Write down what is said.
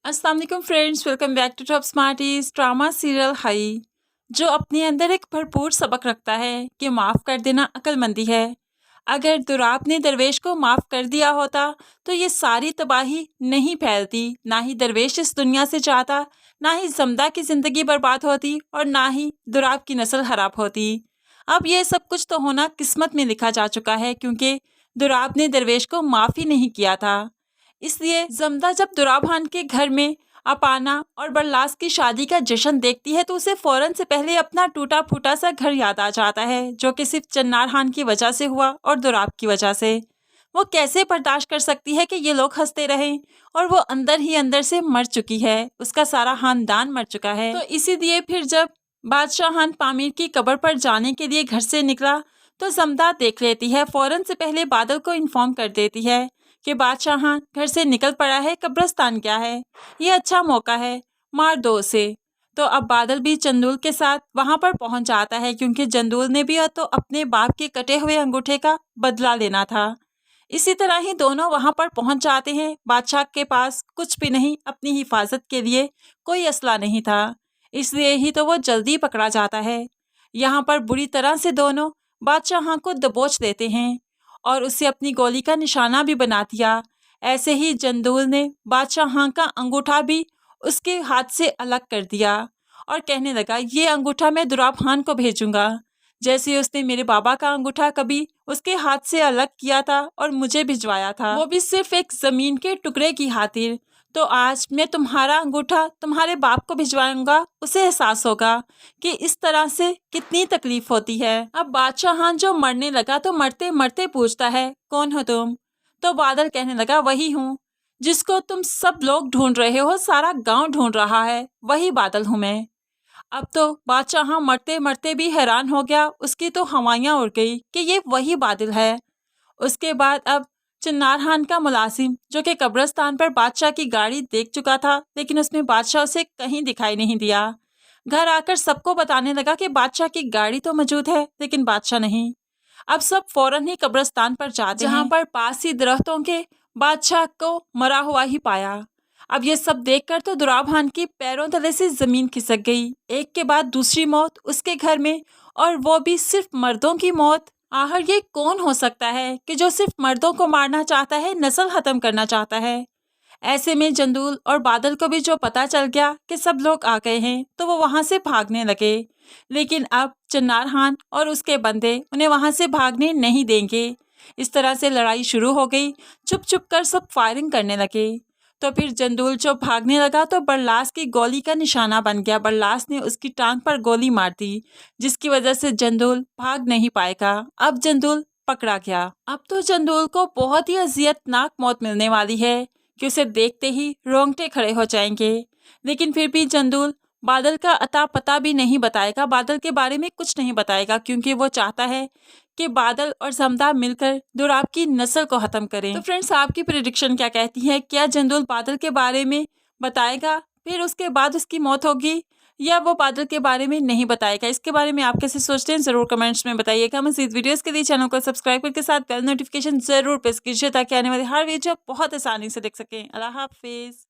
अस्सलाम वालेकुम friends, welcome back to Top Smarties. Drama serial हाई जो अपने अंदर एक भरपूर सबक रखता है कि माफ़ कर देना अक्लमंदी है। अगर दुराब ने दरवेश को माफ़ कर दिया होता तो ये सारी तबाही नहीं फैलती, ना ही दरवेश इस दुनिया से जाता, ना ही जमदा की ज़िंदगी बर्बाद होती और ना ही दुराब की नस्ल खराब होती। अब ये सब कुछ तो होना किस्मत में लिखा जा चुका है, क्योंकि दुराब ने दरवेश को माफ़ ही नहीं किया था। इसलिए जमदा जब दुराब खान के घर में अपाना और बरलास की शादी का जश्न देखती है तो उसे फौरन से पहले अपना टूटा फूटा सा घर याद आ जाता है, जो कि सिर्फ चन्नार खान की वजह से हुआ और दुराब की वजह से। वो कैसे बर्दाश्त कर सकती है कि ये लोग हंसते रहें, और वो अंदर ही अंदर से मर चुकी है, उसका सारा खानदान मर चुका है। तो इसीलिए फिर जब बादशाह खान पामीर की कब्र पर जाने के लिए घर से निकला तो जमदा देख लेती है, फौरन से पहले बादल को इन्फॉर्म कर देती है कि बादशाह खान घर से निकल पड़ा है, कब्रिस्तान क्या है, ये अच्छा मौका है, मार दो उसे। तो अब बादल भी चंदुल के साथ वहां पर पहुंच जाता है, क्योंकि चंदुल ने भी तो अपने बाप के कटे हुए अंगूठे का बदला लेना था। इसी तरह ही दोनों वहां पर पहुंच जाते हैं। बादशाह के पास कुछ भी नहीं, अपनी हिफाजत के लिए कोई असला नहीं था, इसलिए ही तो वो जल्दी पकड़ा जाता है। यहाँ पर बुरी तरह से दोनों बादशाह को दबोच देते हैं और उसे अपनी गोली का निशाना भी बना दिया। ऐसे ही चंदुल ने बादशाह का अंगूठा भी उसके हाथ से अलग कर दिया और कहने लगा, ये अंगूठा मैं दुराब खान को भेजूंगा, जैसे उसने मेरे बाबा का अंगूठा कभी उसके हाथ से अलग किया था और मुझे भिजवाया था, वो भी सिर्फ एक जमीन के टुकड़े की खातिर। तो आज मैं तुम्हारा अंगूठा तुम्हारे बाप को भिजवाऊंगा, उसे एहसास होगा कि इस तरह से कितनी तकलीफ होती है। अब बादशाह खान जो मरने लगा तो मरते मरते पूछता है, कौन हो तुम? तो बादल कहने लगा, वही हूँ जिसको तुम सब लोग ढूंढ रहे हो, सारा गांव ढूंढ रहा है, वही बादल हूँ मैं। अब तो बादशाह मरते मरते भी हैरान हो गया, उसकी तो हवाइयाँ उड़ गई कि ये वही बादल है। उसके बाद अब चिन्नार खान का मुलाजिम, जो कि कब्रिस्तान पर बादशाह की गाड़ी देख चुका था, लेकिन उसमें बादशाह उसे कहीं दिखाई नहीं दिया, घर आकर सबको बताने लगा कि बादशाह की गाड़ी तो मौजूद है लेकिन बादशाह नहीं। अब सब फौरन ही कब्रिस्तान पर जाते हैं, जहाँ पर पास ही दरख्तों के बादशाह को मरा हुआ ही पाया। अब ये सब देखकर तो दुराब खान की पैरों तले से जमीन खिसक गई। एक के बाद दूसरी मौत उसके घर में, और वो भी सिर्फ मर्दों की मौत। आखिर ये कौन हो सकता है कि जो सिर्फ मर्दों को मारना चाहता है, नस्ल खत्म करना चाहता है। ऐसे में चंदुल और बादल को भी जो पता चल गया कि सब लोग आ गए हैं तो वो वहां से भागने लगे, लेकिन अब चन्नार खान और उसके बंदे उन्हें वहां से भागने नहीं देंगे। इस तरह से लड़ाई शुरू हो गई, छुप छुप कर सब फायरिंग करने लगे। तो फिर चंदुल जो भागने लगा तो बरलास की गोली का निशाना बन गया, बरलास ने उसकी टांग पर गोली मार दी, जिसकी वजह से चंदुल भाग नहीं पाएगा। अब चंदुल पकड़ा गया। अब तो चंदुल को बहुत ही अजियतनाक मौत मिलने वाली है कि उसे देखते ही रोंगटे खड़े हो जाएंगे, लेकिन फिर भी चंदुल बादल का अता पता भी नहीं बताएगा, बादल के बारे में कुछ नहीं बताएगा, क्योंकि वो चाहता है कि बादल और जमदा मिलकर दुराब की नस्ल को खत्म करें। तो फ्रेंड्स, आपकी प्रेडिक्शन क्या कहती है? क्या चंदुल बादल के बारे में बताएगा, फिर उसके बाद उसकी मौत होगी, या वो बादल के बारे में नहीं बताएगा? इसके बारे में आप कैसे सोचते हैं जरूर कमेंट्स में बताइएगा। मज़ीद वीडियोस के लिए चैनल को सब्सक्राइब करके साथ बेल नोटिफिकेशन जरूर प्रेस कीजिए, ताकि आने वाली हर वीडियो बहुत आसानी से देख सकें। अल्लाह हाफिज।